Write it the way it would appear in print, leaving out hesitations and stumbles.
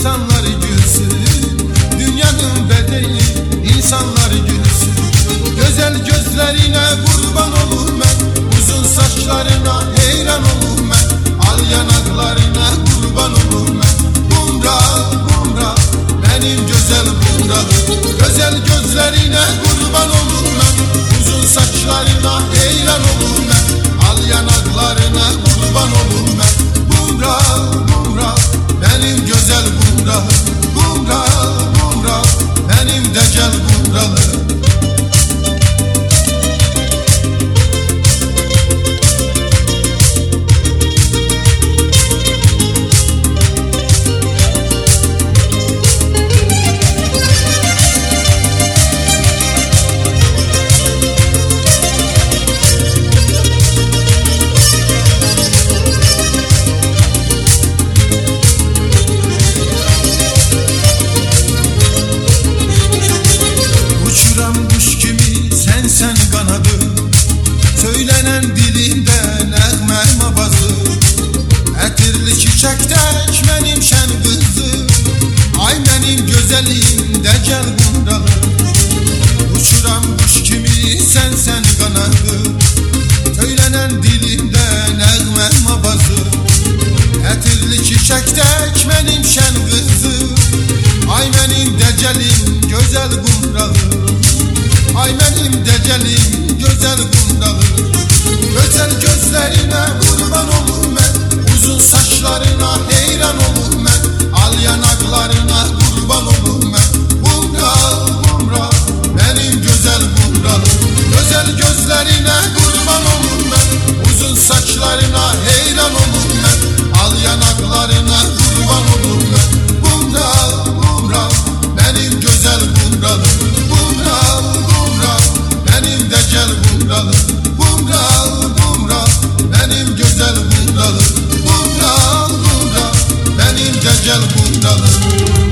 insanlar gülsün, dünyanın bedeyi insanlar gülsün. Güzel gözlerine kurban olum ben, uzun saçlarına heyran olum ben, al yanaklarına kurban olum ben. Bumra bumra benim güzel bumralım, güzel gözlerine kurban olum ben, uzun saçlarına heyran olum ben, al yanaklarına kurban olum ben. Bumra bumra benim güzel bumralım, bumra bumra benim decel bumralım. Sen kanadım, söylenen dilinde nəğmə bazı, ətirli çiçəkdək mənim şən qızım, ay mənim gözəlim dəcəl bumralım. Uçuram quş kimi sən qanadım, söylenen dilinde nəğmə bazı, ətirli çiçəkdək mənim şən qızım, ay mənim dəcəlim gözəl bumralım. Ay benim decelim güzel bumralım, güzel gözlerine kurban olum ben, uzun saçlarına heyran olum ben, al yanaklarına kurban olum ben. Bumra bumra benim güzel bumralım, güzel gözlerine kurban olum ben, uzun saçlarına heyran olum ben, al yanaklarına kurban olum ben. Bumra bumra benim güzel bumralım, bumra bumra benim decel bumralım, bumra bumra benim güzel bumralım, bumra bumra benim decel bumralım.